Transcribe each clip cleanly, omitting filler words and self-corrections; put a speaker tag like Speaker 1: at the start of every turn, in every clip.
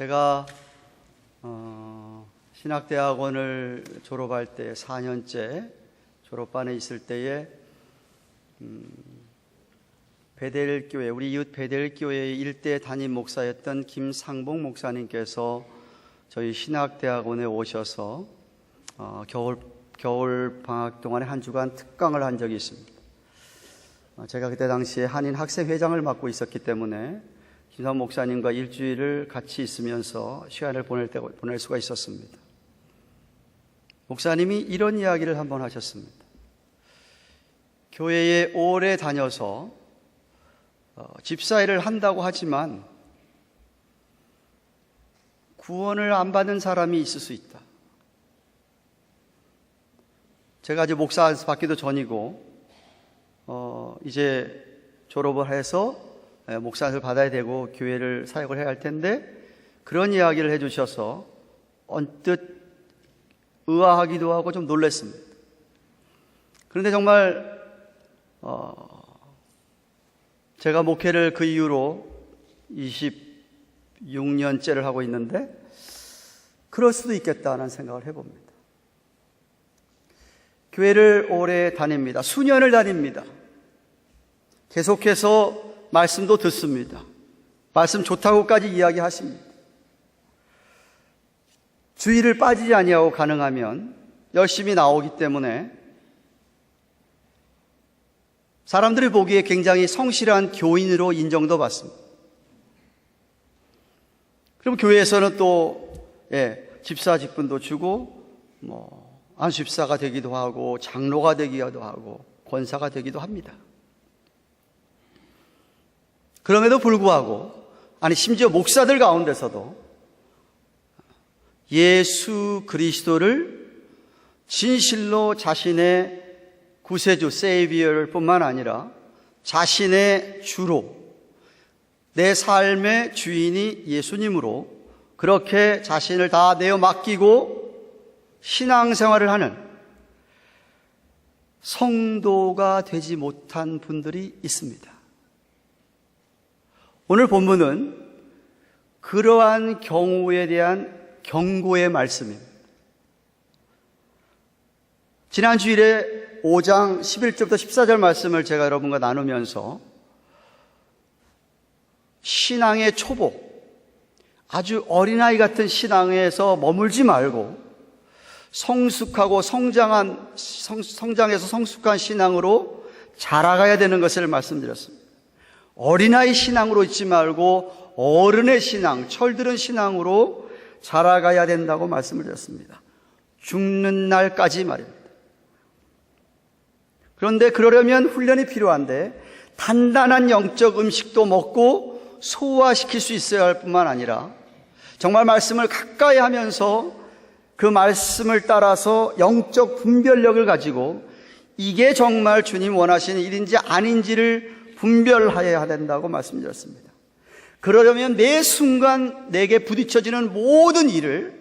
Speaker 1: 제가 신학대학원을 졸업할 때 4년째 졸업반에 있을 때에 베델교회, 우리 이웃 베델교회의 일대 담임 목사였던 김상봉 목사님께서 저희 신학대학원에 오셔서 겨울 방학 동안에 한 주간 특강을 한 적이 있습니다. 제가 그때 당시에 한인 학생회장을 맡고 있었기 때문에 김상봉 목사님과 일주일을 같이 있으면서 시간을 보낼 수가 있었습니다. 목사님이 이런 이야기를 한번 하셨습니다. 교회에 오래 다녀서 집사일을 한다고 하지만 구원을 안 받는 사람이 있을 수 있다. 제가 아직 목사 받기도 전이고 이제 졸업을 해서 목사를 받아야 되고 교회를 사역을 해야 할 텐데 그런 이야기를 해주셔서 언뜻 의아하기도 하고 좀 놀랐습니다. 그런데 정말 제가 목회를 그 이후로 26년째를 하고 있는데 그럴 수도 있겠다는 생각을 해봅니다. 교회를 오래 다닙니다. 수년을 다닙니다. 계속해서 말씀도 듣습니다. 말씀 좋다고까지 이야기하십니다. 주의를 빠지지 아니하고 가능하면 열심히 나오기 때문에 사람들이 보기에 굉장히 성실한 교인으로 인정도 받습니다. 그럼 교회에서는 또 집사 직분도 주고 안수집사가 되기도 하고 장로가 되기도 하고 권사가 되기도 합니다. 그럼에도 불구하고 심지어 목사들 가운데서도 예수 그리스도를 진실로 자신의 구세주, 세이비어를 뿐만 아니라 자신의 주로 내 삶의 주인이 예수님으로 그렇게 자신을 다 내어 맡기고 신앙생활을 하는 성도가 되지 못한 분들이 있습니다. 오늘 본문은 그러한 경우에 대한 경고의 말씀입니다. 지난 주일에 5장 11절부터 14절 말씀을 제가 여러분과 나누면서 신앙의 초보, 아주 어린아이 같은 신앙에서 머물지 말고 성숙하고 성장해서 성숙한 신앙으로 자라가야 되는 것을 말씀드렸습니다. 어린아이 신앙으로 있지 말고 어른의 신앙, 철들은 신앙으로 자라가야 된다고 말씀을 드렸습니다. 죽는 날까지 말입니다. 그런데 그러려면 훈련이 필요한데 단단한 영적 음식도 먹고 소화시킬 수 있어야 할 뿐만 아니라 정말 말씀을 가까이 하면서 그 말씀을 따라서 영적 분별력을 가지고 이게 정말 주님 원하시는 일인지 아닌지를 분별해야 된다고 말씀드렸습니다. 그러려면 매 순간 내게 부딪혀지는 모든 일을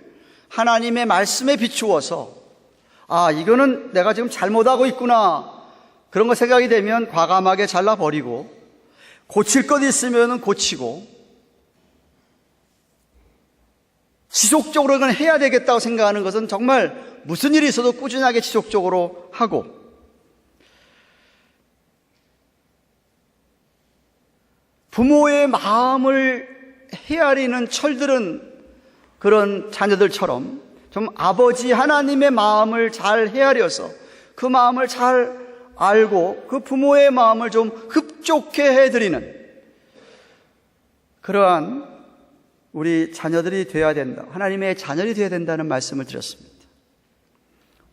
Speaker 1: 하나님의 말씀에 비추어서 이거는 내가 지금 잘못하고 있구나 그런 거 생각이 되면 과감하게 잘라버리고 고칠 것 있으면 고치고 지속적으로 그건 해야 되겠다고 생각하는 것은 정말 무슨 일이 있어도 꾸준하게 지속적으로 하고 부모의 마음을 헤아리는 철들은 그런 자녀들처럼 좀 아버지 하나님의 마음을 잘 헤아려서 그 마음을 잘 알고 그 부모의 마음을 좀 흡족해 해드리는 그러한 우리 자녀들이 되어야 된다. 하나님의 자녀이 되어야 된다는 말씀을 드렸습니다.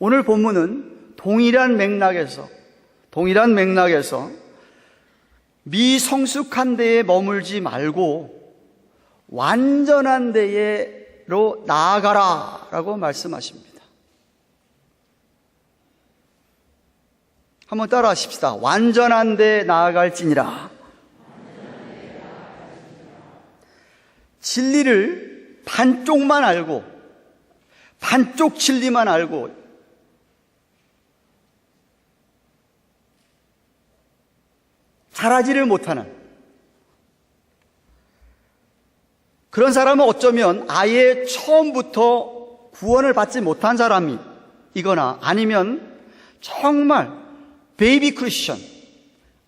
Speaker 1: 오늘 본문은 동일한 맥락에서 미성숙한 데에 머물지 말고 완전한 데로 나아가라 라고 말씀하십니다. 한번 따라 하십시다. 완전한 데 나아갈지니라. 진리를 반쪽만 알고 반쪽 진리만 알고 잘하지를 못하는 그런 사람은 어쩌면 아예 처음부터 구원을 받지 못한 사람이거나 아니면 정말 베이비 크리스천,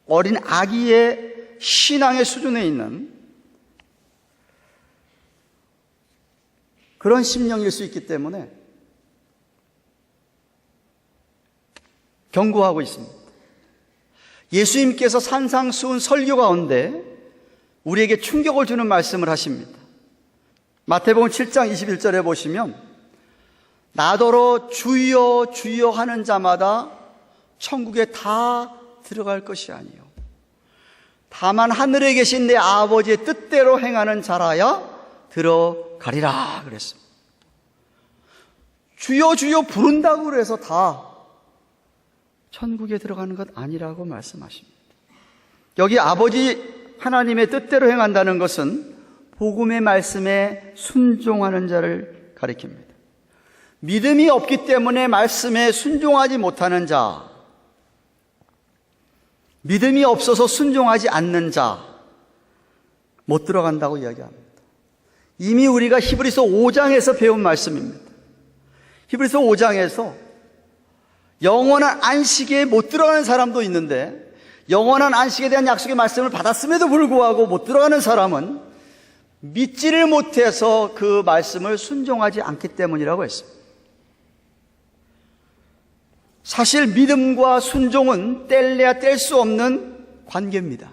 Speaker 1: 어린 아기의 신앙의 수준에 있는 그런 심령일 수 있기 때문에 경고하고 있습니다. 예수님께서 산상수훈 설교 가운데 우리에게 충격을 주는 말씀을 하십니다. 마태복음 7장 21절에 보시면 나더러 주여 주여 하는 자마다 천국에 다 들어갈 것이 아니요 다만 하늘에 계신 내 아버지의 뜻대로 행하는 자라야 들어가리라 그랬습니다. 주여 주여 부른다고 그래서 다 천국에 들어가는 것 아니라고 말씀하십니다. 여기 아버지 하나님의 뜻대로 행한다는 것은 복음의 말씀에 순종하는 자를 가리킵니다. 믿음이 없기 때문에 말씀에 순종하지 못하는 자, 믿음이 없어서 순종하지 않는 자, 못 들어간다고 이야기합니다. 이미 우리가 히브리서 5장에서 배운 말씀입니다. 히브리서 5장에서 영원한 안식에 못 들어가는 사람도 있는데 영원한 안식에 대한 약속의 말씀을 받았음에도 불구하고 못 들어가는 사람은 믿지를 못해서 그 말씀을 순종하지 않기 때문이라고 했습니다. 사실 믿음과 순종은 뗄래야 뗄 수 없는 관계입니다.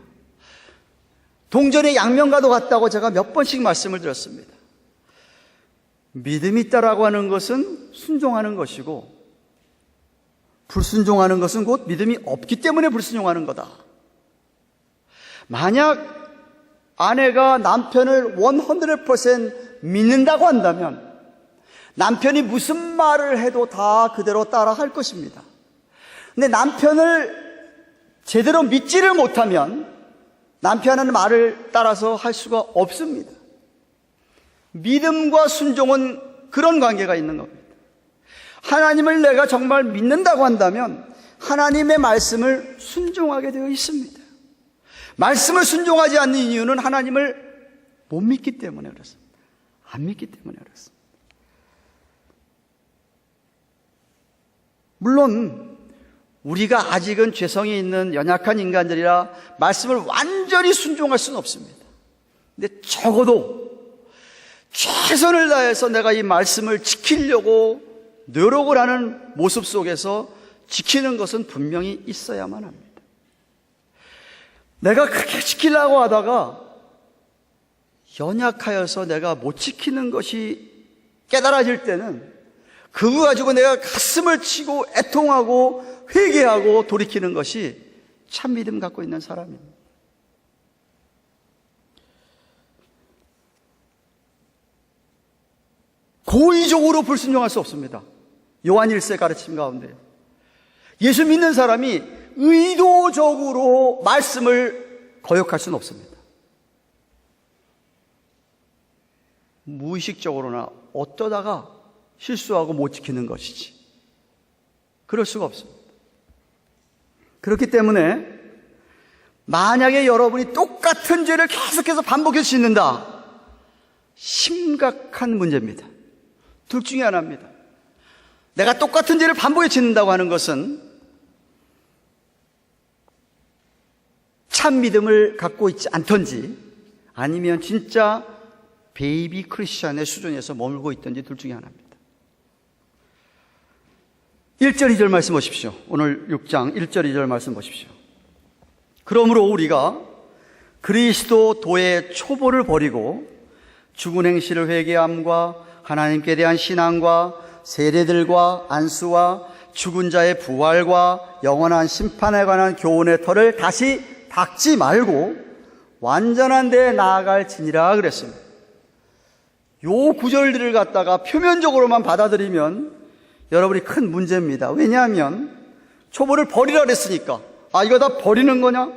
Speaker 1: 동전의 양면과도 같다고 제가 몇 번씩 말씀을 드렸습니다. 믿음이 있다라고 하는 것은 순종하는 것이고 불순종하는 것은 곧 믿음이 없기 때문에 불순종하는 거다. 만약 아내가 남편을 100% 믿는다고 한다면 남편이 무슨 말을 해도 다 그대로 따라 할 것입니다. 근데 남편을 제대로 믿지를 못하면 남편의 말을 따라서 할 수가 없습니다. 믿음과 순종은 그런 관계가 있는 겁니다. 하나님을 내가 정말 믿는다고 한다면 하나님의 말씀을 순종하게 되어 있습니다. 말씀을 순종하지 않는 이유는 하나님을 못 믿기 때문에 그렇습니다. 안 믿기 때문에 그렇습니다. 물론 우리가 아직은 죄성이 있는 연약한 인간들이라 말씀을 완전히 순종할 수는 없습니다. 근데 적어도 최선을 다해서 내가 이 말씀을 지키려고 노력을 하는 모습 속에서 지키는 것은 분명히 있어야만 합니다. 내가 그렇게 지키려고 하다가 연약하여서 내가 못 지키는 것이 깨달아질 때는 그거 가지고 내가 가슴을 치고 애통하고 회개하고 돌이키는 것이 참 믿음 갖고 있는 사람입니다. 고의적으로 불순종할 수 없습니다. 요한 1세 가르침 가운데 예수 믿는 사람이 의도적으로 말씀을 거역할 수는 없습니다. 무의식적으로나 어떠다가 실수하고 못 지키는 것이지 그럴 수가 없습니다. 그렇기 때문에 만약에 여러분이 똑같은 죄를 계속해서 반복해서 짓는다, 심각한 문제입니다. 둘 중에 하나입니다. 내가 똑같은 죄를 반복해 짓는다고 하는 것은 참 믿음을 갖고 있지 않던지 아니면 진짜 베이비 크리스천의 수준에서 머물고 있던지 둘 중에 하나입니다. 1절 2절 말씀 보십시오. 오늘 6장 1절 2절 말씀 보십시오. 그러므로 우리가 그리스도 도의 초보를 버리고 죽은 행실을 회개함과 하나님께 대한 신앙과 세례들과 안수와 죽은 자의 부활과 영원한 심판에 관한 교훈의 털을 다시 닦지 말고 완전한 데에 나아갈지니라 그랬습니다. 요 구절들을 갖다가 표면적으로만 받아들이면 여러분이 큰 문제입니다. 왜냐하면 초보를 버리라 그랬으니까 이거 다 버리는 거냐?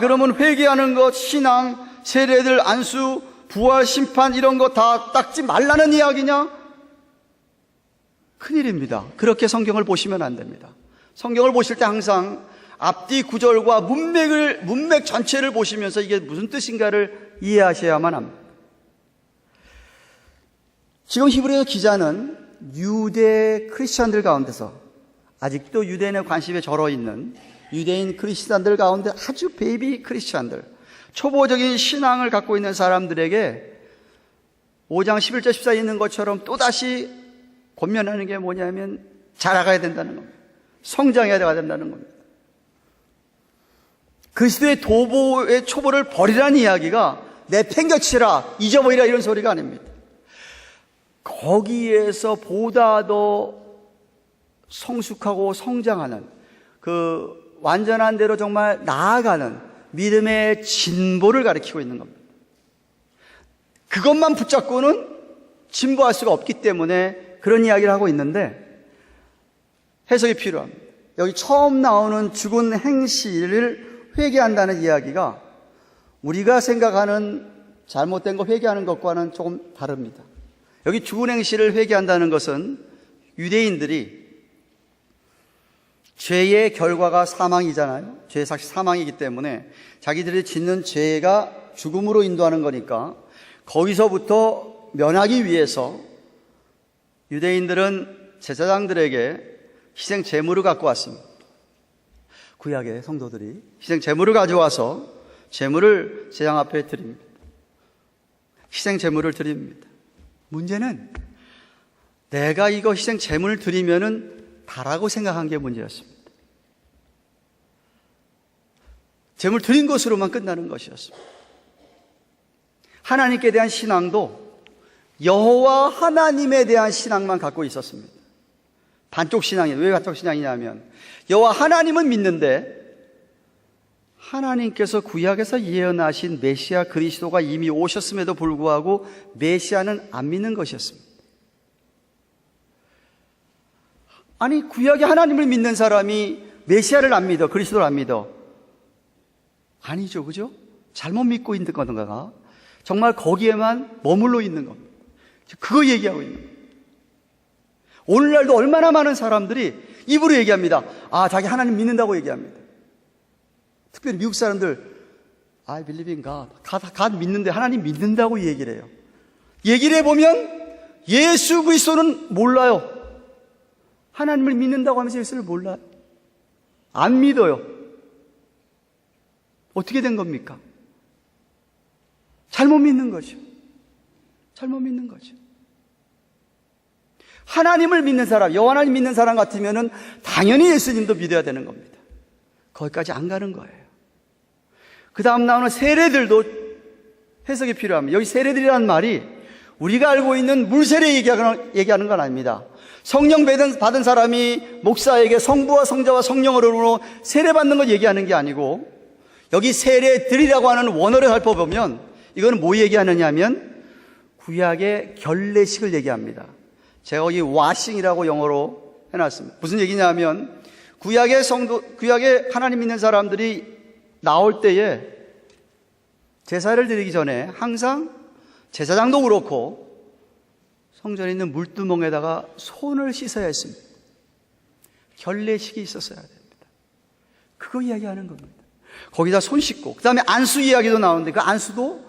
Speaker 1: 그러면 회개하는 것, 신앙, 세례들, 안수, 부활, 심판 이런 거 다 닦지 말라는 이야기냐? 큰일입니다. 그렇게 성경을 보시면 안 됩니다. 성경을 보실 때 항상 앞뒤 구절과 문맥 전체를 보시면서 이게 무슨 뜻인가를 이해하셔야만 합니다. 지금 히브리서 기자는 유대 크리스천들 가운데서 아직도 유대인의 관심에 절어 있는 유대인 크리스천들 가운데 아주 베이비 크리스천들, 초보적인 신앙을 갖고 있는 사람들에게 5장 11절 14에 있는 것처럼 또다시 권면하는 게 뭐냐면 자라가야 된다는 겁니다. 성장해야 된다는 겁니다. 그리스도의 도보의 초보를 버리라는 이야기가 내팽겨치라, 잊어버리라 이런 소리가 아닙니다. 거기에서 보다 더 성숙하고 성장하는, 그 완전한 대로 정말 나아가는 믿음의 진보를 가리키고 있는 겁니다. 그것만 붙잡고는 진보할 수가 없기 때문에 그런 이야기를 하고 있는데 해석이 필요합니다. 여기 처음 나오는 죽은 행실을 회개한다는 이야기가 우리가 생각하는 잘못된 거 회개하는 것과는 조금 다릅니다. 여기 죽은 행실을 회개한다는 것은 유대인들이 죄의 결과가 사망이잖아요. 죄의 삭시 사망이기 때문에 자기들이 짓는 죄가 죽음으로 인도하는 거니까 거기서부터 면하기 위해서 유대인들은 제사장들에게 희생 제물을 갖고 왔습니다. 구약의 성도들이 희생 제물을 가져와서 제물을 제장 앞에 드립니다. 희생 제물을 드립니다. 문제는 내가 이거 희생 제물을 드리면은 다라고 생각한 게 문제였습니다. 제물 드린 것으로만 끝나는 것이었습니다. 하나님께 대한 신앙도 여호와 하나님에 대한 신앙만 갖고 있었습니다. 반쪽 신앙이에요. 왜 반쪽 신앙이냐면 여호와 하나님은 믿는데 하나님께서 구약에서 예언하신 메시아 그리스도가 이미 오셨음에도 불구하고 메시아는 안 믿는 것이었습니다. 아니, 구약의 하나님을 믿는 사람이 메시아를 안 믿어, 그리스도를 안 믿어. 아니죠, 그죠? 잘못 믿고 있는 건가가 정말 거기에만 머물러 있는 겁니다. 그거 얘기하고 있는 겁니다. 오늘날도 얼마나 많은 사람들이 입으로 얘기합니다. 아, 자기 하나님 믿는다고 얘기합니다. 특별히 미국 사람들, I believe in God. God 믿는데 하나님 믿는다고 얘기를 해요. 얘기를 해보면 예수 그리스도는 몰라요. 하나님을 믿는다고 하면서 예수를 몰라요. 안 믿어요. 어떻게 된 겁니까? 잘못 믿는 거죠. 잘못 믿는 거죠. 하나님을 믿는 사람, 여호와 하나님 믿는 사람 같으면은 당연히 예수님도 믿어야 되는 겁니다. 거기까지 안 가는 거예요. 그 다음 나오는 세례들도 해석이 필요합니다. 여기 세례들이라는 말이 우리가 알고 있는 물세례 얘기하는 건 아닙니다. 성령 받은 사람이 목사에게 성부와 성자와 성령으로 세례받는 걸 얘기하는 게 아니고, 여기 세례들이라고 하는 원어를 살펴보면 이거는 뭐 얘기하느냐 하면 구약의 결례식을 얘기합니다. 제가 여기 와싱이라고 영어로 해놨습니다. 무슨 얘기냐 하면 구약의 하나님 믿는 사람들이 나올 때에 제사를 드리기 전에 항상 제사장도 그렇고 성전에 있는 물두멍에다가 손을 씻어야 했습니다. 결례식이 있었어야 됩니다. 그거 이야기하는 겁니다. 거기다 손 씻고, 그 다음에 안수 이야기도 나오는데 그 안수도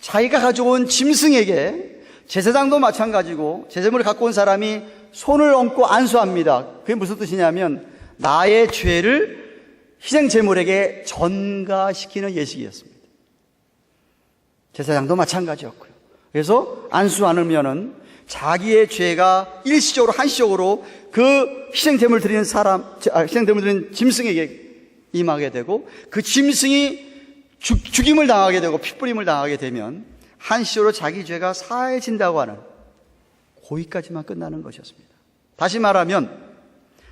Speaker 1: 자기가 가져온 짐승에게, 제사장도 마찬가지고 제사물을 갖고 온 사람이 손을 얹고 안수합니다. 그게 무슨 뜻이냐면 나의 죄를 희생제물에게 전가시키는 예식이었습니다. 제사장도 마찬가지였고요. 그래서 안수 않으면은 자기의 죄가 일시적으로, 한시적으로 그 희생제물 드리는 희생제물 드리는 짐승에게 임하게 되고, 그 짐승이 죽임을 당하게 되고 핏부림을 당하게 되면 한시적으로 자기 죄가 사해진다고 하는, 거기까지만 끝나는 것이었습니다. 다시 말하면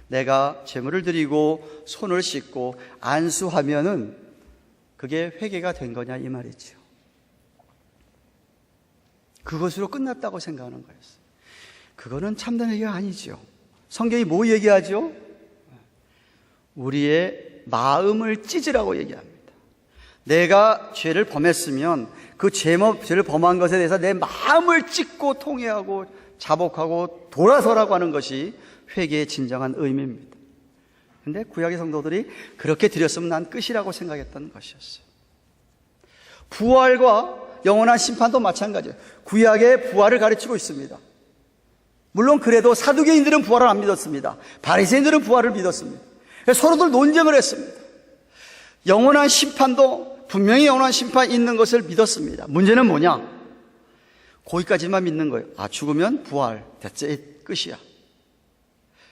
Speaker 1: 내가 제물을 드리고 손을 씻고 안수하면은 그게 회개가 된 거냐 이 말이죠. 그것으로 끝났다고 생각하는 거였어요. 그거는 참된 회개가 아니죠. 성경이 뭐 얘기하죠? 우리의 마음을 찢으라고 얘기합니다. 내가 죄를 범했으면 그 죄를 범한 것에 대해서 내 마음을 찢고 통회하고 자복하고 돌아서라고 하는 것이 회개의 진정한 의미입니다. 그런데 구약의 성도들이 그렇게 드렸으면 난 끝이라고 생각했던 것이었어요. 부활과 영원한 심판도 마찬가지예요. 구약의 부활을 가르치고 있습니다. 물론 그래도 사두개인들은 부활을 안 믿었습니다. 바리새인들은 부활을 믿었습니다. 그래서 서로들 논쟁을 했습니다. 영원한 심판도 분명히 영원한 심판이 있는 것을 믿었습니다. 문제는 뭐냐? 거기까지만 믿는 거예요. 죽으면 부활, 됐지, 끝이야.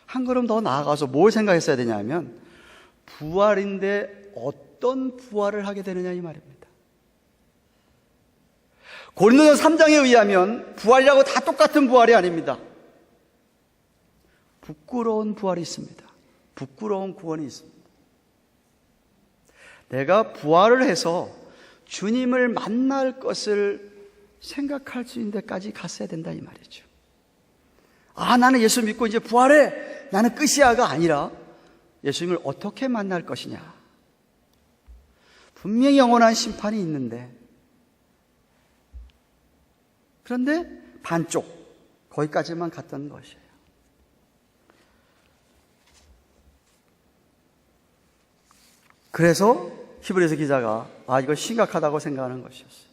Speaker 1: 한 걸음 더 나아가서 뭘 생각했어야 되냐면 부활인데 어떤 부활을 하게 되느냐 이 말입니다. 고린도전서 3장에 의하면 부활이라고 다 똑같은 부활이 아닙니다. 부끄러운 부활이 있습니다. 부끄러운 구원이 있습니다. 내가 부활을 해서 주님을 만날 것을 생각할 수 있는 데까지 갔어야 된다 이 말이죠. 나는 예수 믿고 이제 부활해, 나는 끝이야가 아니라 예수님을 어떻게 만날 것이냐. 분명히 영원한 심판이 있는데, 그런데 반쪽, 거기까지만 갔던 것이에요. 그래서 히브리서 기자가 이거 심각하다고 생각하는 것이었어요.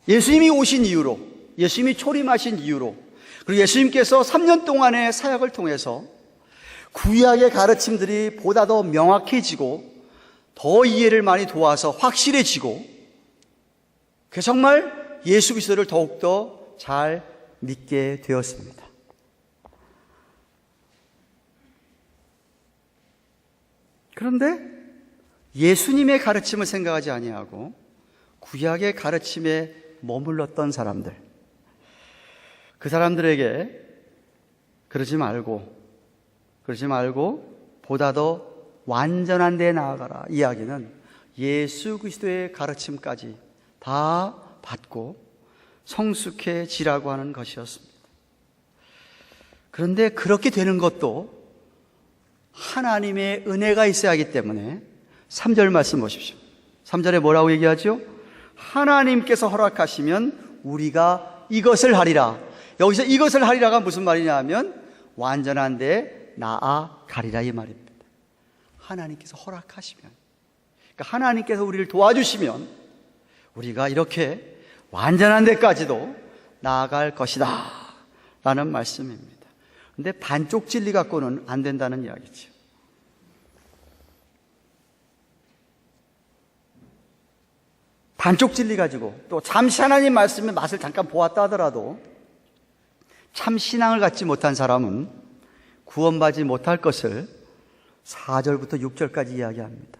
Speaker 1: 예수님이 오신 이유로, 예수님이 초림하신 이유로, 그리고 예수님께서 3년 동안의 사역을 통해서 구약의 가르침들이 보다 더 명확해지고 더 이해를 많이 도와서 확실해지고, 그래서 정말 예수 그리스도를 더욱더 잘 믿게 되었습니다. 그런데 예수님의 가르침을 생각하지 아니하고 구약의 가르침에 머물렀던 사람들, 그 사람들에게 그러지 말고 보다 더 완전한 데 나아가라 이야기는 예수 그리스도의 가르침까지 다 받고 성숙해지라고 하는 것이었습니다. 그런데 그렇게 되는 것도 하나님의 은혜가 있어야 하기 때문에 3절 말씀 보십시오. 3절에 뭐라고 얘기하죠? 하나님께서 허락하시면 우리가 이것을 하리라. 여기서 이것을 하리라가 무슨 말이냐 하면 완전한 데 나아가리라 이 말입니다. 하나님께서 허락하시면, 그러니까 하나님께서 우리를 도와주시면 우리가 이렇게 완전한 데까지도 나아갈 것이다 라는 말씀입니다. 그런데 반쪽 진리 갖고는 안 된다는 이야기죠. 반쪽 진리 가지고 또 잠시 하나님 말씀의 맛을 잠깐 보았다 하더라도 참 신앙을 갖지 못한 사람은 구원받지 못할 것을 4절부터 6절까지 이야기합니다.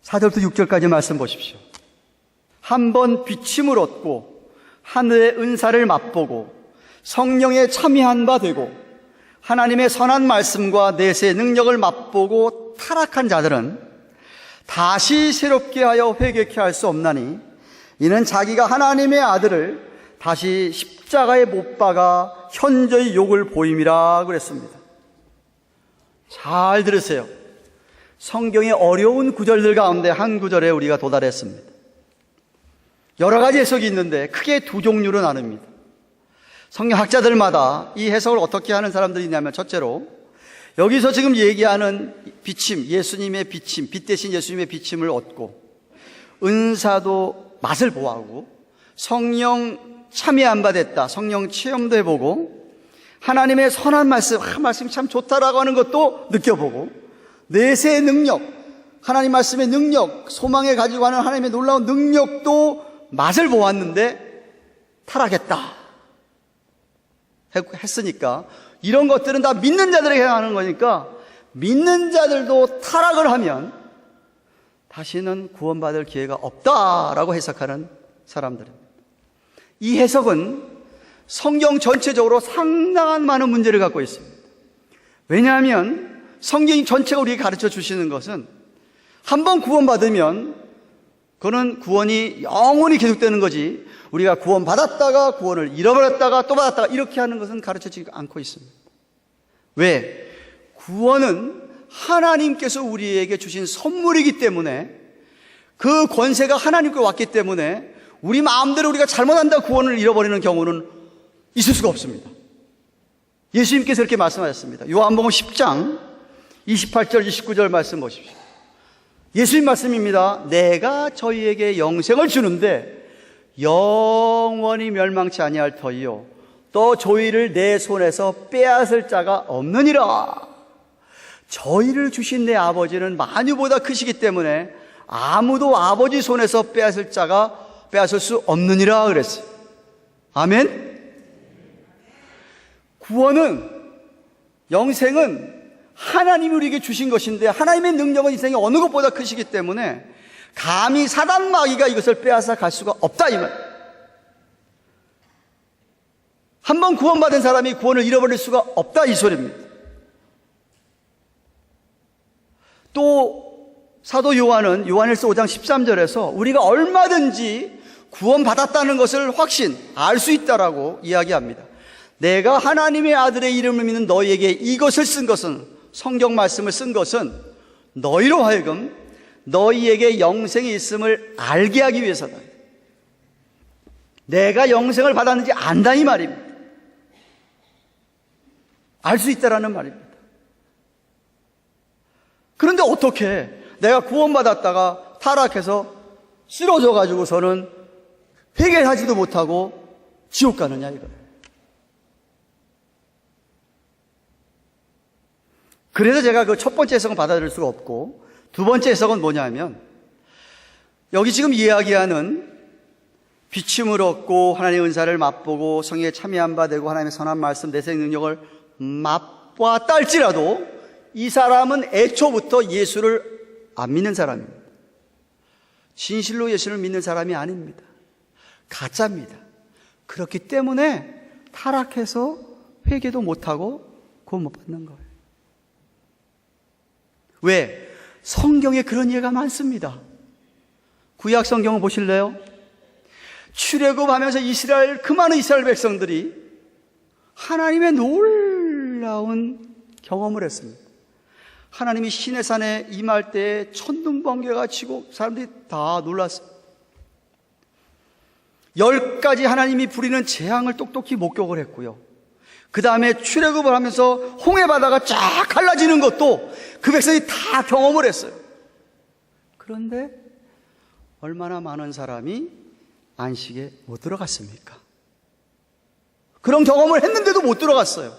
Speaker 1: 4절부터 6절까지 말씀 보십시오. 한번 비침을 얻고 하늘의 은사를 맛보고 성령에 참여한 바 되고 하나님의 선한 말씀과 내세의 능력을 맛보고 타락한 자들은 다시 새롭게 하여 회개케 할 수 없나니 이는 자기가 하나님의 아들을 다시 십자가에 못 박아 현저히 욕을 보임이라 그랬습니다. 잘 들으세요. 성경의 어려운 구절들 가운데 한 구절에 우리가 도달했습니다. 여러 가지 해석이 있는데 크게 두 종류로 나눕니다. 성경학자들마다 이 해석을 어떻게 하는 사람들이 있냐면, 첫째로 여기서 지금 얘기하는 비침, 예수님의 비침, 빛 대신 예수님의 비침을 얻고 은사도 맛을 보아하고 성령 참여한 바 됐다, 성령 체험도 해보고 하나님의 선한 말씀, 말씀이 참 좋다라고 하는 것도 느껴보고 내세의 능력, 하나님 말씀의 능력, 소망에 가지고 하는 하나님의 놀라운 능력도 맛을 보았는데 타락했다 했으니까 이런 것들은 다 믿는 자들에게 하는 거니까 믿는 자들도 타락을 하면 다시는 구원받을 기회가 없다라고 해석하는 사람들입니다. 이 해석은 성경 전체적으로 상당한 많은 문제를 갖고 있습니다. 왜냐하면 성경 전체가 우리에게 가르쳐 주시는 것은 한번 구원받으면 그거는 구원이 영원히 계속되는 거지, 우리가 구원받았다가 구원을 잃어버렸다가 또 받았다가 이렇게 하는 것은 가르쳐지지 않고 있습니다. 왜? 구원은 하나님께서 우리에게 주신 선물이기 때문에, 그 권세가 하나님께 왔기 때문에 우리 마음대로 우리가 잘못한다 구원을 잃어버리는 경우는 있을 수가 없습니다. 예수님께서 이렇게 말씀하셨습니다. 요한복음 10장 28절 29절 말씀 보십시오. 예수님 말씀입니다. 내가 저희에게 영생을 주는데 영원히 멸망치 아니할 터이요 또 저희를 내 손에서 빼앗을 자가 없느니라. 저희를 주신 내 아버지는 만유보다 크시기 때문에 아무도 아버지 손에서 빼앗을 수 없느니라 그랬어요. 아멘. 구원은, 영생은 하나님이 우리에게 주신 것인데 하나님의 능력은 인생에 어느 것보다 크시기 때문에 감히 사단 마귀가 이것을 빼앗아 갈 수가 없다 이 말. 한번 구원받은 사람이 구원을 잃어버릴 수가 없다 이 소리입니다. 또 사도 요한은 요한일서 5장 13절에서 우리가 얼마든지 구원받았다는 것을 알 수 있다라고 이야기합니다. 내가 하나님의 아들의 이름을 믿는 너희에게 이것을 쓴 것은, 성경 말씀을 쓴 것은 너희로 하여금 너희에게 영생이 있음을 알게 하기 위해서다. 내가 영생을 받았는지 안다 이 말입니다. 알 수 있다라는 말입니다. 그런데 어떻게 내가 구원받았다가 타락해서 쓰러져 가지고서는 회개하지도 못하고 지옥 가느냐 이거예요. 그래서 제가 그 첫 번째 해석은 받아들일 수가 없고, 두 번째 해석은 뭐냐면, 여기 지금 이야기하는 비침을 얻고 하나님의 은사를 맛보고 성령에 참여한 바 되고 하나님의 선한 말씀, 내생 능력을 맛보았다 할지라도 이 사람은 애초부터 예수를 안 믿는 사람입니다. 진실로 예수를 믿는 사람이 아닙니다. 가짜입니다. 그렇기 때문에 타락해서 회개도 못하고 구원 못 받는 거예요. 왜? 성경에 그런 예가 많습니다. 구약 성경을 보실래요? 출애굽하면서 그 많은 이스라엘 백성들이 하나님의 놀라운 경험을 했습니다. 하나님이 시내산에 임할 때 천둥 번개가 치고 사람들이 다 놀랐어요. 10가지 하나님이 부리는 재앙을 똑똑히 목격을 했고요. 그 다음에 출애굽을 하면서 홍해 바다가 쫙 갈라지는 것도 그 백성이 다 경험을 했어요. 그런데 얼마나 많은 사람이 안식에 못 들어갔습니까? 그런 경험을 했는데도 못 들어갔어요.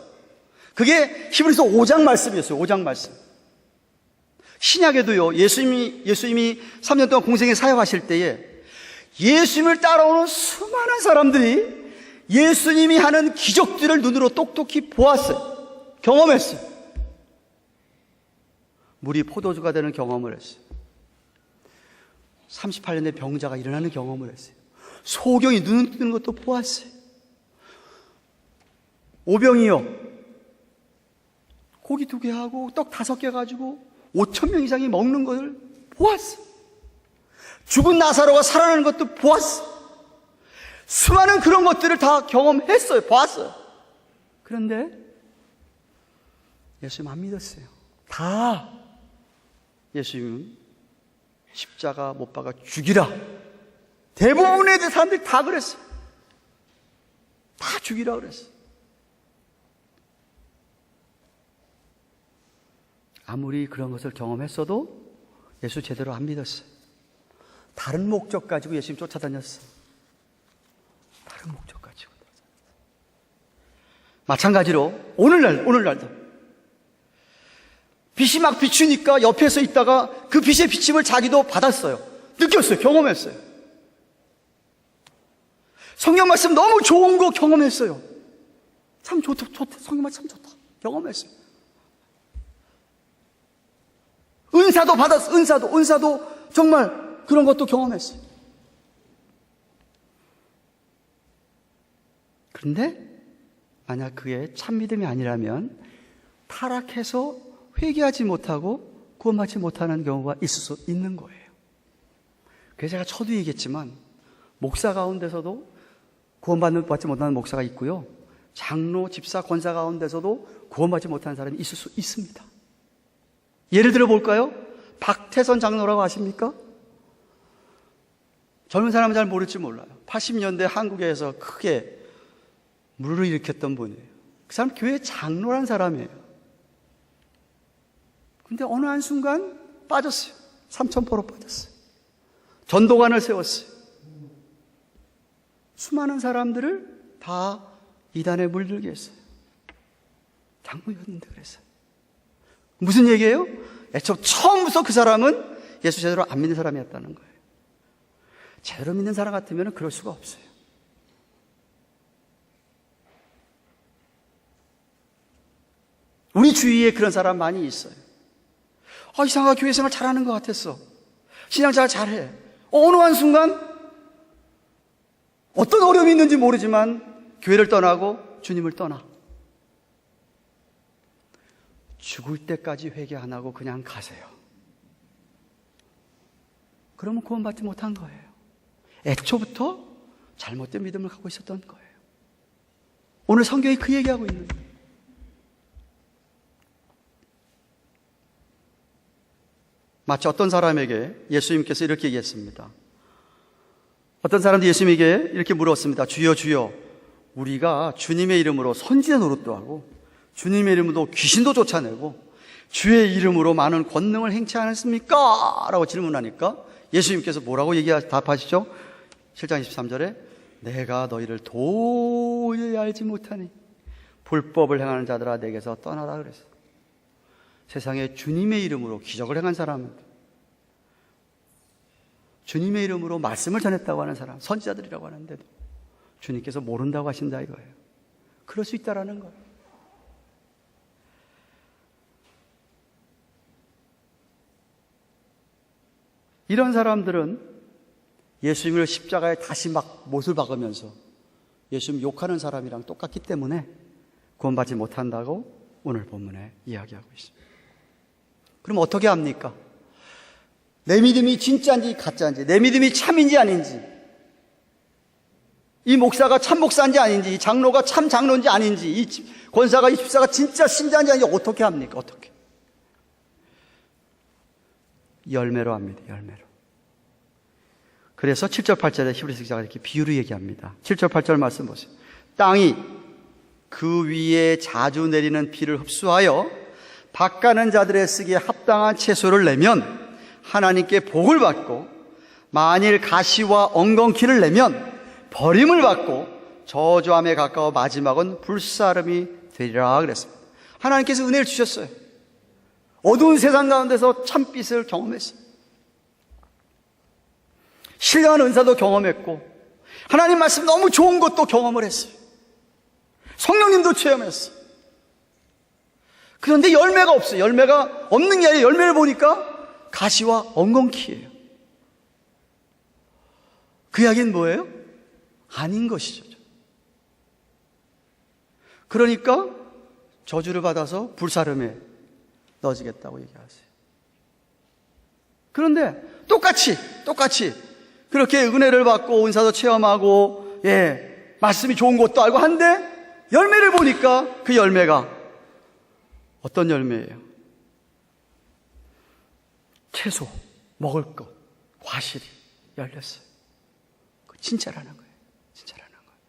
Speaker 1: 그게 히브리서 5장 말씀이었어요. 5장 말씀. 신약에도요, 예수님이 3년 동안 공생에 사역하실 때에 예수님을 따라오는 수많은 사람들이 예수님이 하는 기적들을 눈으로 똑똑히 보았어요. 경험했어요. 물이 포도주가 되는 경험을 했어요. 38년의 병자가 일어나는 경험을 했어요. 소경이 눈을 뜨는 것도 보았어요. 오병이요, 고기 2개 하고 떡 5개 가지고 5,000명 이상이 먹는 것을 보았어요. 죽은 나사로가 살아나는 것도 보았어요. 수많은 그런 것들을 다 경험했어요. 봤어요. 그런데 예수님 안 믿었어요. 다 예수님은 십자가 못 박아 죽이라. 대부분의 사람들이 다 그랬어요. 다 죽이라 그랬어요. 아무리 그런 것을 경험했어도 예수 제대로 안 믿었어요. 다른 목적 가지고 예수님 쫓아다녔어요. 다른 목적 가지고. 마찬가지로 오늘날도 빛이 막 비추니까 옆에서 있다가 그 빛의 비침을 자기도 받았어요. 느꼈어요. 경험했어요. 성경 말씀 너무 좋은 거 경험했어요. 참 좋다. 성경 말씀 참 좋다. 경험했어요. 은사도 받았어요. 은사도 정말 그런 것도 경험했어요. 그런데 만약 그게 참 믿음이 아니라면 타락해서 회개하지 못하고 구원받지 못하는 경우가 있을 수 있는 거예요. 그래서 제가 처도 얘기했지만 목사 가운데서도 구원받지 못하는 목사가 있고요. 장로, 집사, 권사 가운데서도 구원받지 못하는 사람이 있을 수 있습니다. 예를 들어 볼까요? 박태선 장로라고 아십니까? 젊은 사람은 잘 모를지 몰라요. 80년대 한국에서 크게 물을 일으켰던 분이에요. 그 사람 교회 장로란 사람이에요. 근데 어느 한순간 빠졌어요. 삼천포로 빠졌어요. 전도관을 세웠어요. 수많은 사람들을 다 이단에 물들게 했어요. 장로였는데 그랬어요. 무슨 얘기예요? 애초 처음부터 그 사람은 예수 제대로 안 믿는 사람이었다는 거예요. 제대로 믿는 사람 같으면 그럴 수가 없어요. 우리 주위에 그런 사람 많이 있어요. 이상하게 교회 생활 잘하는 것 같았어. 신앙 잘해. 어느 한순간 어떤 어려움이 있는지 모르지만 교회를 떠나고 주님을 떠나. 죽을 때까지 회개 안 하고 그냥 가세요. 그러면 구원받지 못한 거예요. 애초부터 잘못된 믿음을 갖고 있었던 거예요. 오늘 성경이 그 얘기하고 있는 거예요. 마치 어떤 사람에게 예수님께서 이렇게 얘기했습니다. 어떤 사람도 예수님에게 이렇게 물었습니다. 주여 주여, 우리가 주님의 이름으로 선지자 노릇도 하고 주님의 이름으로 귀신도 쫓아내고 주의 이름으로 많은 권능을 행치 않았습니까? 라고 질문하니까 예수님께서 뭐라고 답하시죠? 7장 23절에 내가 너희를 도저히 알지 못하니 불법을 행하는 자들아 내게서 떠나라 그랬어요. 세상에 주님의 이름으로 기적을 행한 사람은, 주님의 이름으로 말씀을 전했다고 하는 사람, 선지자들이라고 하는데도 주님께서 모른다고 하신다 이거예요. 그럴 수 있다라는 거예요. 이런 사람들은 예수님을 십자가에 다시 막 못을 박으면서 예수님 욕하는 사람이랑 똑같기 때문에 구원받지 못한다고 오늘 본문에 이야기하고 있습니다. 그럼 어떻게 합니까? 내 믿음이 진짜인지 가짜인지, 내 믿음이 참인지 아닌지, 이 목사가 참 목사인지 아닌지, 이 장로가 참 장로인지 아닌지, 이 권사가, 이 집사가 진짜 신자인지 아닌지 어떻게 합니까? 어떻게? 열매로 합니다. 열매로. 그래서 7절 8절에 히브리서 기자가 이렇게 비유로 얘기합니다. 7절 8절 말씀 보세요. 땅이 그 위에 자주 내리는 비를 흡수하여 밭가는 자들의 쓰기에 합당한 채소를 내면 하나님께 복을 받고, 만일 가시와 엉겅퀴를 내면 버림을 받고 저주함에 가까워 마지막은 불사름이 되리라 그랬습니다. 하나님께서 은혜를 주셨어요. 어두운 세상 가운데서 참빛을 경험했어요. 신령한 은사도 경험했고 하나님 말씀 너무 좋은 것도 경험을 했어요. 성령님도 체험했어요. 그런데 열매가 없어요. 열매가 없는 게 아니라 열매를 보니까 가시와 엉겅퀴예요. 그 이야기는 뭐예요? 아닌 것이죠. 그러니까 저주를 받아서 불사름에 넣어지겠다고 얘기하세요. 그런데 똑같이 그렇게 은혜를 받고 은사도 체험하고 말씀이 좋은 것도 알고 한데 열매를 보니까 그 열매가 어떤 열매예요? 채소, 먹을 것, 과실이 열렸어요. 진짜라는 거예요. 진짜라는 거예요.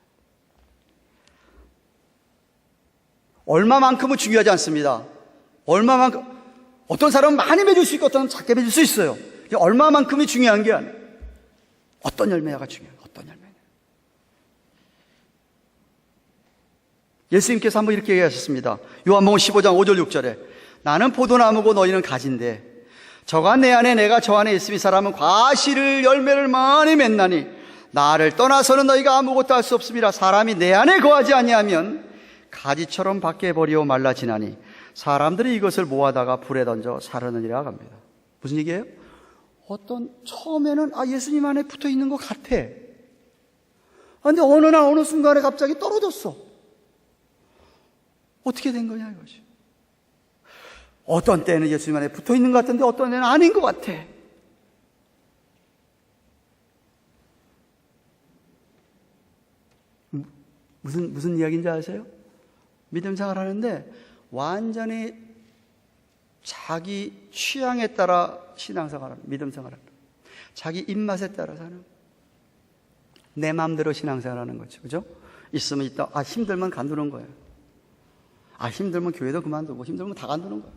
Speaker 1: 얼마만큼은 중요하지 않습니다. 얼마만큼, 어떤 사람은 많이 맺을 수 있고 어떤 사람은 작게 맺을 수 있어요. 얼마만큼이 중요한 게 아니에요. 어떤 열매가 중요해요. 어떤 열매. 예수님께서 한번 이렇게 얘기하셨습니다. 요한복음 15장 5절 6절에 나는 포도나무고 너희는 가지인데 저가 내 안에 내가 저 안에 있으니 사람은 과실을 열매를 많이 맺나니 나를 떠나서는 너희가 아무것도 할 수 없습니다. 사람이 내 안에 거하지 아니하면 가지처럼 밖에 버리고 말라지나니 사람들이 이것을 모아다가 불에 던져 사르느니라 합니다. 무슨 얘기예요? 처음에는 예수님 안에 붙어 있는 것 같아. 그런데 어느 날 어느 순간에 갑자기 떨어졌어. 어떻게 된 거냐 이것이. 어떤 때는 예수님 안에 붙어 있는 것 같은데 어떤 때는 아닌 것 같아. 무슨 이야기인지 아세요? 믿음 생활하는데 완전히 자기 취향에 따라 신앙생활하는, 믿음 생활하는, 자기 입맛에 따라 사는, 내 마음대로 신앙생활하는 거죠. 그죠? 있으면 있다. 힘들면 간두는 거예요. 힘들면 교회도 그만두고 힘들면 다 간두는 거예요.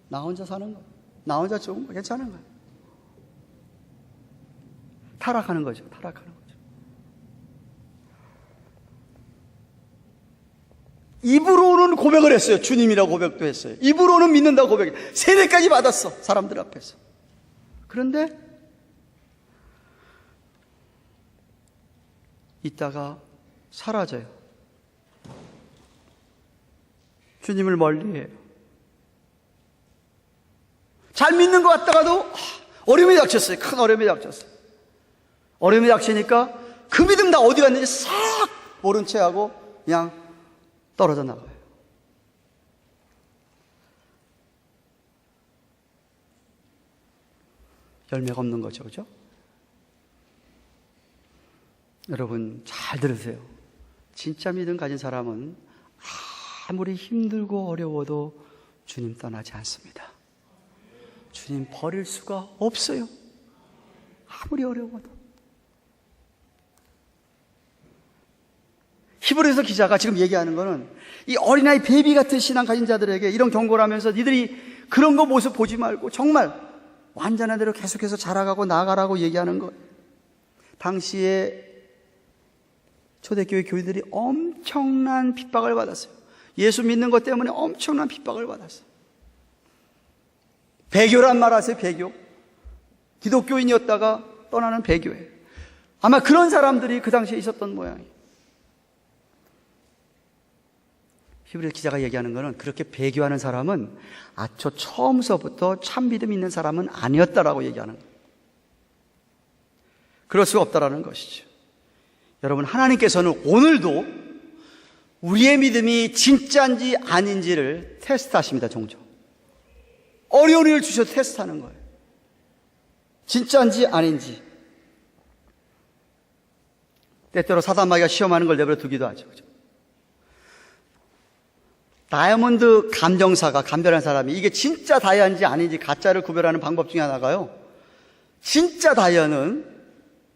Speaker 1: 나 혼자 사는 거예요. 나 혼자 좋은 거 괜찮은 거예요. 타락하는 거죠. 타락하는 거죠. 입으로는 고백을 했어요. 주님이라고 고백도 했어요. 입으로는 믿는다고 고백했어요. 세례까지 받았어, 사람들 앞에서. 그런데 있다가 사라져요. 주님을 멀리해요. 잘 믿는 것 같다가도 어려움이 닥쳤어요. 큰 어려움이 닥쳤어요. 어려움이 닥치니까 그 믿음 다 어디 갔는지 싹 모른 채 하고 그냥 떨어져 나가요. 열매가 없는 거죠, 그죠? 여러분 잘 들으세요. 진짜 믿음 가진 사람은 아무리 힘들고 어려워도 주님 떠나지 않습니다. 주님 버릴 수가 없어요. 아무리 어려워도. 히브리서 기자가 지금 얘기하는 거는 이 어린아이 베이비 같은 신앙 가진 자들에게 이런 경고를 하면서 니들이 그런 거 모습 보지 말고 정말 완전한 대로 계속해서 자라가고 나아가라고 얘기하는 것. 당시에 초대교회 교인들이 엄청난 핍박을 받았어요. 예수 믿는 것 때문에 엄청난 핍박을 받았어요. 배교란 말 아세요? 배교. 기독교인이었다가 떠나는 배교예요. 아마 그런 사람들이 그 당시에 있었던 모양이에요. 히브리 기자가 얘기하는 것은 그렇게 배교하는 사람은 처음서부터 참 믿음 있는 사람은 아니었다라고 얘기하는 거예요. 그럴 수가 없다라는 것이죠. 여러분, 하나님께서는 오늘도 우리의 믿음이 진짜인지 아닌지를 테스트하십니다. 종종 어려운 일을 주셔서 테스트하는 거예요. 진짜인지 아닌지. 때때로 사단마귀가 시험하는 걸 내버려 두기도 하죠. 그죠? 다이아몬드 감정사가 감별한 사람이 이게 진짜 다이아인지 아닌지 가짜를 구별하는 방법 중에 하나가요, 진짜 다이아는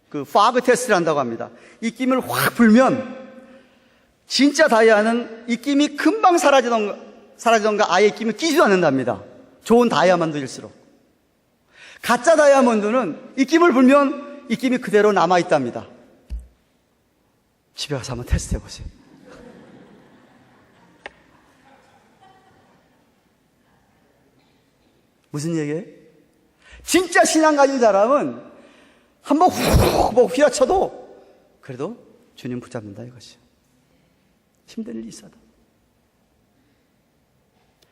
Speaker 1: 그 파그 테스트를 한다고 합니다. 입김을 확 불면 진짜 다이아는 입김이 금방 사라지던가 아예 입김이 끼지도 않는답니다. 좋은 다이아몬드일수록. 가짜 다이아몬드는 입김을 불면 입김이 그대로 남아있답니다. 집에 가서 한번 테스트 해보세요. 무슨 얘기예요? 진짜 신앙 가진 사람은 한번 훅 휘어쳐도 그래도 주님 붙잡는다 이것이요. 힘든 일이 있어도.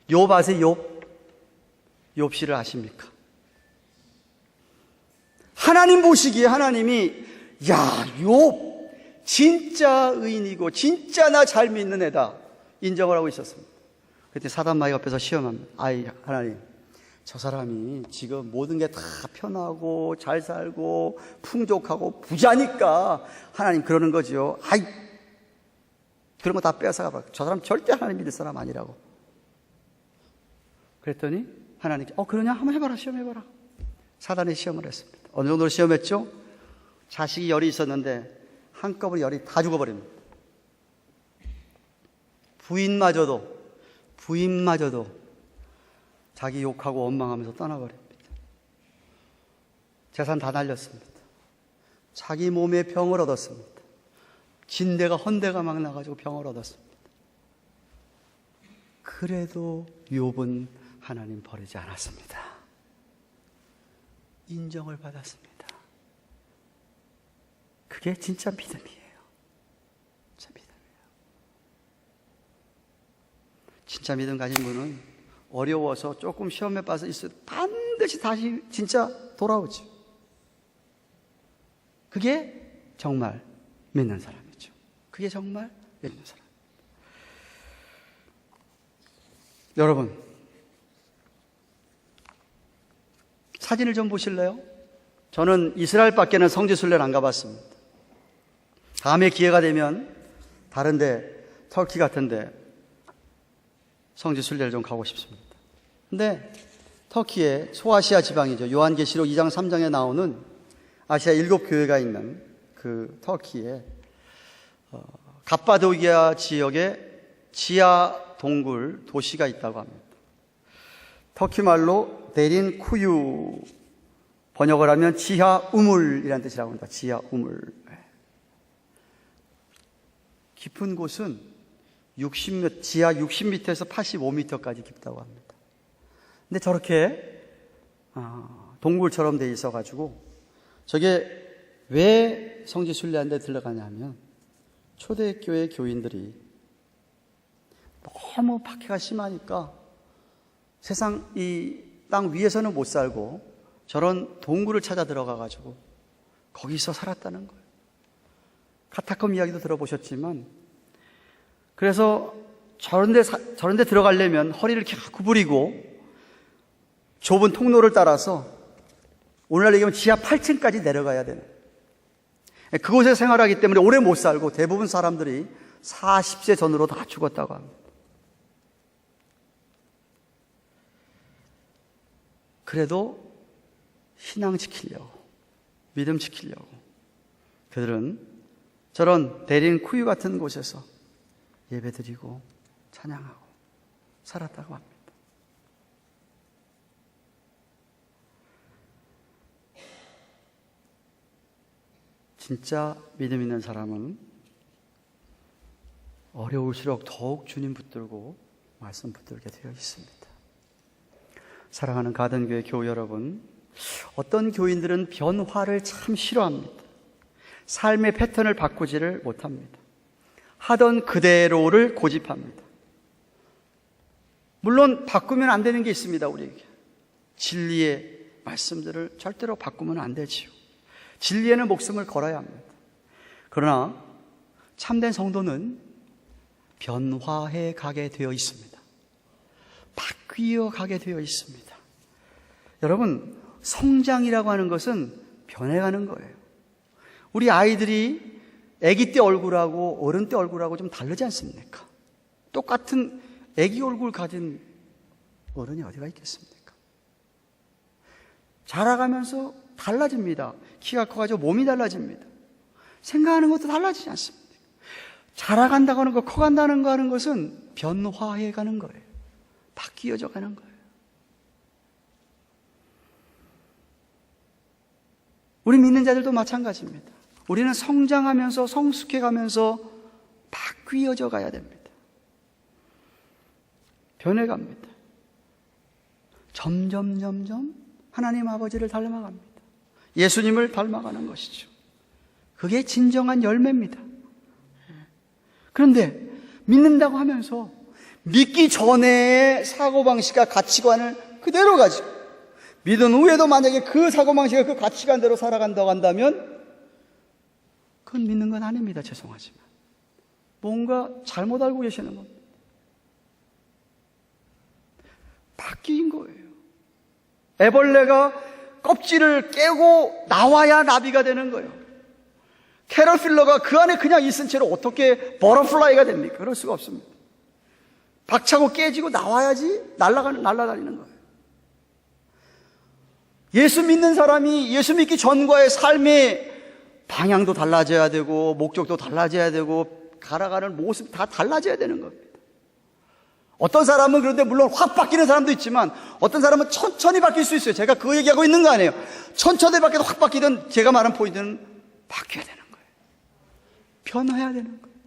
Speaker 1: 욥 아세요? 욥시를 아십니까? 하나님 보시기에 하나님이 욥 진짜 의인이고 진짜 나 잘 믿는 애다 인정을 하고 있었습니다. 그때 사단마귀 옆에서 시험합니다. 하나님, 저 사람이 지금 모든 게 다 편하고 잘 살고 풍족하고 부자니까 하나님 그러는 거죠. 그런 거 다 뺏어가봐. 저 사람 절대 하나님 믿을 사람 아니라고. 그랬더니 하나님께 그러냐? 한번 해봐라. 시험해봐라. 사단이 시험을 했습니다. 어느 정도로 시험했죠? 자식이 열이 있었는데 한꺼번에 열이 다 죽어버립니다. 부인마저도 자기 욕하고 원망하면서 떠나버립니다. 재산 다 날렸습니다. 자기 몸에 병을 얻었습니다. 헌대가 막 나가지고 병을 얻었습니다. 그래도 욥은 하나님 버리지 않았습니다. 인정을 받았습니다. 그게 진짜 믿음이에요. 진짜 믿음이에요. 진짜 믿음 가진 분은 어려워서 조금 시험에 빠져 있어도 반드시 다시 진짜 돌아오죠. 그게 정말 믿는 사람이죠. 그게 정말 믿는 사람. 여러분, 사진을 좀 보실래요? 저는 이스라엘 밖에는 성지순례를 안 가봤습니다. 다음에 기회가 되면 다른데, 터키 같은데 성지순례를 좀 가고 싶습니다. 근데 터키의 소아시아 지방이죠. 요한계시록 2장 3장에 나오는 아시아 7교회가 있는 그 터키의 갑바도기아 지역에 지하 동굴 도시가 있다고 합니다. 터키 말로 데린 쿠유, 번역을 하면 지하 우물이라는 뜻이라고 합니다. 지하 우물. 깊은 곳은 지하 60m에서 85m까지 깊다고 합니다. 근데 저렇게 동굴처럼 돼 있어가지고 저게 왜 성지순례한 데 들어가냐면 초대교회 교인들이 너무 박해가 심하니까 세상 이 땅 위에서는 못 살고 저런 동굴을 찾아 들어가가지고 거기서 살았다는 거예요. 카타콤 이야기도 들어보셨지만 그래서 저런 데 들어가려면 허리를 이렇게 구부리고 좁은 통로를 따라서 오늘날 얘기하면 지하 8층까지 내려가야 되는, 그곳에 생활하기 때문에 오래 못 살고 대부분 사람들이 40세 전으로 다 죽었다고 합니다. 그래도 신앙 지키려고, 믿음 지키려고 그들은 저런 대린 쿠유 같은 곳에서 예배드리고 찬양하고 살았다고 합니다. 진짜 믿음 있는 사람은 어려울수록 더욱 주님 붙들고 말씀 붙들게 되어 있습니다. 사랑하는 가든교회 교우 여러분, 어떤 교인들은 변화를 참 싫어합니다. 삶의 패턴을 바꾸지를 못합니다. 하던 그대로를 고집합니다. 물론 바꾸면 안 되는 게 있습니다. 우리에게 진리의 말씀들을 절대로 바꾸면 안 되지요. 진리에는 목숨을 걸어야 합니다. 그러나 참된 성도는 변화해 가게 되어 있습니다. 바뀌어 가게 되어 있습니다. 여러분, 성장이라고 하는 것은 변해가는 거예요. 우리 아이들이 아기 때 얼굴하고 어른 때 얼굴하고 좀 다르지 않습니까? 똑같은 아기 얼굴 가진 어른이 어디가 있겠습니까? 자라가면서 달라집니다. 키가 커가지고 몸이 달라집니다. 생각하는 것도 달라지지 않습니까? 자라간다고 하는 것, 커간다는 거 하는 것은 변화해 가는 거예요. 바뀌어져 가는 거예요. 우리 믿는 자들도 마찬가지입니다. 우리는 성장하면서 성숙해 가면서 바뀌어져 가야 됩니다. 변해갑니다. 점점 하나님 아버지를 닮아갑니다. 예수님을 닮아가는 것이죠. 그게 진정한 열매입니다. 그런데 믿는다고 하면서 믿기 전에 사고방식과 가치관을 그대로 가지고 믿은 후에도 만약에 그 사고방식과 그 가치관대로 살아간다고 한다면 그건 믿는 건 아닙니다. 죄송하지만 뭔가 잘못 알고 계시는 겁니다. 바뀐 거예요. 애벌레가 껍질을 깨고 나와야 나비가 되는 거예요. 캐러필러가 그 안에 그냥 있은 채로 어떻게 버터플라이가 됩니까? 그럴 수가 없습니다. 박차고 깨지고 나와야지 날아다니는 거예요. 예수 믿는 사람이 예수 믿기 전과의 삶의 방향도 달라져야 되고 목적도 달라져야 되고 갈아가는 모습 다 달라져야 되는 겁니다. 어떤 사람은 그런데 물론 확 바뀌는 사람도 있지만 어떤 사람은 천천히 바뀔 수 있어요. 제가 그 얘기하고 있는 거 아니에요. 천천히 바뀌어도 확 바뀌든 제가 말한 포인트는 바뀌어야 되는 거예요. 변화해야 되는 거예요.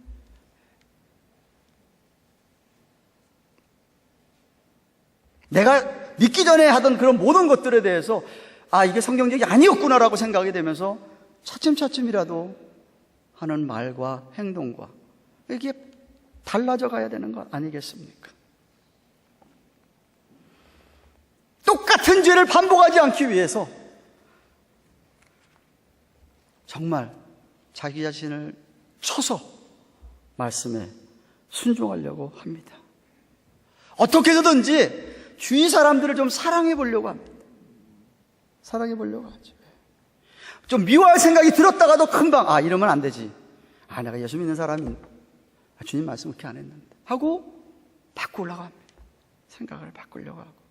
Speaker 1: 내가 믿기 전에 하던 그런 모든 것들에 대해서 이게 성경적이 아니었구나라고 생각이 되면서 차츰이라도 하는 말과 행동과 이게 달라져 가야 되는 거 아니겠습니까? 똑같은 죄를 반복하지 않기 위해서 정말 자기 자신을 쳐서 말씀에 순종하려고 합니다. 어떻게 해서든지 주위 사람들을 좀 사랑해 보려고 합니다. 사랑해 보려고 하죠. 좀 미워할 생각이 들었다가도 금방 이러면 안 되지. 내가 예수 믿는 사람이 주님 말씀 그렇게 안 했는데 하고 바꾸려고 합니다. 생각을 바꾸려고 하고.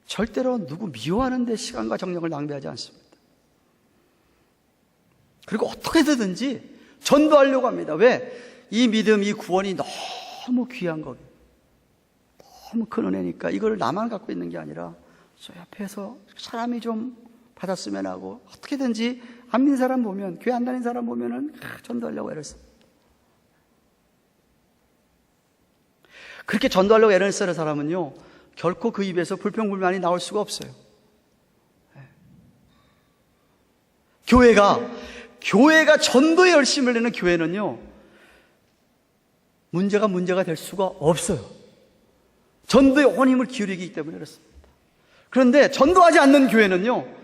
Speaker 1: 절대로 누구 미워하는 데 시간과 정력을 낭비하지 않습니다. 그리고 어떻게 해서든지 전도하려고 합니다. 왜? 이 믿음, 이 구원이 너무 귀한 거예요. 너무 큰 은혜니까 이걸 나만 갖고 있는 게 아니라 저 옆에서 사람이 좀 받았으면 하고 어떻게든지 안 믿는 사람 보면, 교회 안 다니는 사람 보면은 전도하려고 애를 씁니다. 그렇게 전도하려고 애를 쓰는 사람은요, 결코 그 입에서 불평불만이 나올 수가 없어요. 교회가 전도에 열심을 내는 교회는요, 문제가 될 수가 없어요. 전도에 온 힘을 기울이기 때문에 그렇습니다. 그런데 전도하지 않는 교회는요,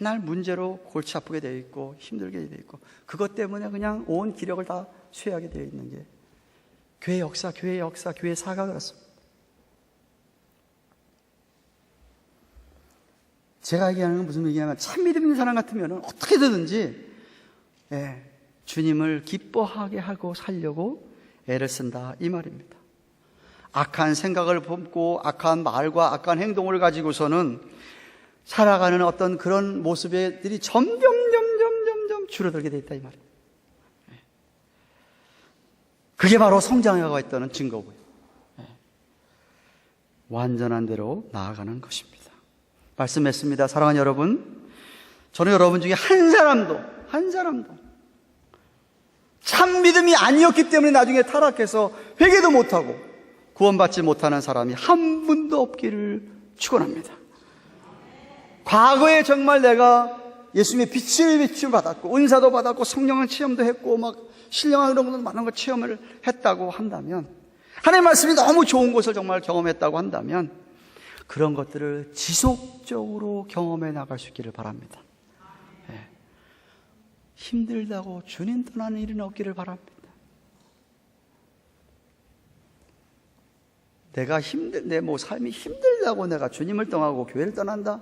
Speaker 1: 맨날 문제로 골치 아프게 되어 있고 힘들게 되어 있고, 그것 때문에 그냥 온 기력을 다 쇠하게 되어 있는 게 교회 역사, 교회 사가 그렇습니다. 제가 얘기하는 건 무슨 얘기냐면, 참 믿음 있는 사람 같으면 어떻게든지 주님을 기뻐하게 하고 살려고 애를 쓴다, 이 말입니다. 악한 생각을 품고 악한 말과 악한 행동을 가지고서는 살아가는 어떤 그런 모습들이 점점 줄어들게 돼 있다, 이 말입니다. 그게 바로 성장해가고 있다는 증거고요. 완전한 대로 나아가는 것입니다. 말씀했습니다. 사랑하는 여러분, 저는 여러분 중에 한 사람도 참 믿음이 아니었기 때문에 나중에 타락해서 회개도 못하고 구원받지 못하는 사람이 한 분도 없기를 축원합니다. 과거에 정말 내가 예수님의 빛을 받았고 은사도 받았고 성령의 체험도 했고 막 신령한 그런 것도 많은 걸 체험을 했다고 한다면, 하나님의 말씀이 너무 좋은 것을 정말 경험했다고 한다면, 그런 것들을 지속적으로 경험해 나갈 수 있기를 바랍니다. 힘들다고 주님 떠나는 일은 없기를 바랍니다. 내가 내 삶이 힘들다고 내가 주님을 떠나고 교회를 떠난다?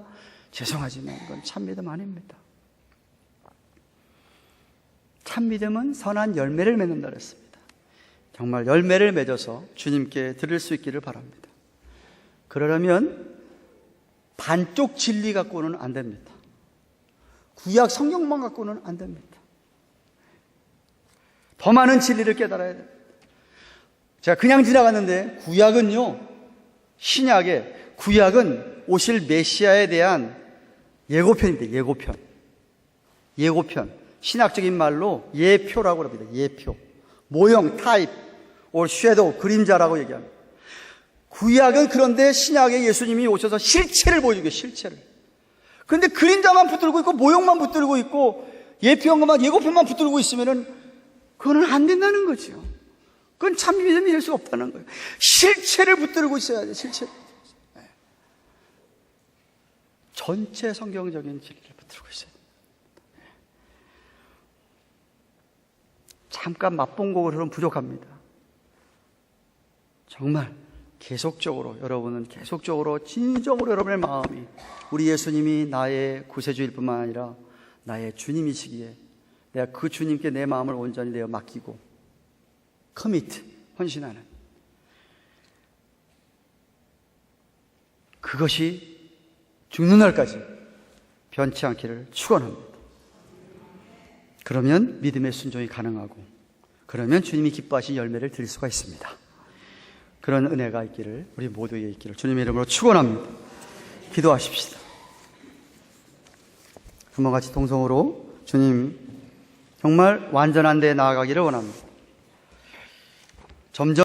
Speaker 1: 죄송하지만 그건 참 믿음 아닙니다. 참 믿음은 선한 열매를 맺는다 그랬습니다. 정말 열매를 맺어서 주님께 드릴 수 있기를 바랍니다. 그러려면 반쪽 진리 갖고는 안 됩니다. 구약 성경만 갖고는 안 됩니다. 더 많은 진리를 깨달아야 됩니다. 제가 그냥 지나갔는데 구약은 오실 메시아에 대한 예고편입니다. 예고편. 신학적인 말로 예표라고 합니다. 예표. 모형, 타입, or shadow, 그림자라고 얘기합니다. 구약은 그런데 신약에 예수님이 오셔서 실체를 보여주게, 실체를. 그런데 그림자만 붙들고 있고 모형만 붙들고 있고 예고편만 붙들고 있으면은 그거는 안 된다는 거죠. 그건 참 믿음이 될 수가 없다는 거예요. 실체를 붙들고 있어야 돼요. 실체. 전체 성경적인 진리를 붙들고 있어야 돼요. 잠깐 맛본 것으로는 부족합니다. 정말 계속적으로 여러분은 진정으로 여러분의 마음이 우리 예수님이 나의 구세주일 뿐만 아니라 나의 주님이시기에 내가 그 주님께 내 마음을 온전히 내어 맡기고 헌신하는 그것이 죽는 날까지 변치 않기를 축원합니다. 그러면 믿음의 순종이 가능하고, 그러면 주님이 기뻐하신 열매를 드릴 수가 있습니다. 그런 은혜가 있기를, 우리 모두에게 있기를 주님의 이름으로 축원합니다. 기도하십시다. 한번 같이 동성으로 주님 정말 완전한 데 나아가기를 원합니다. 점점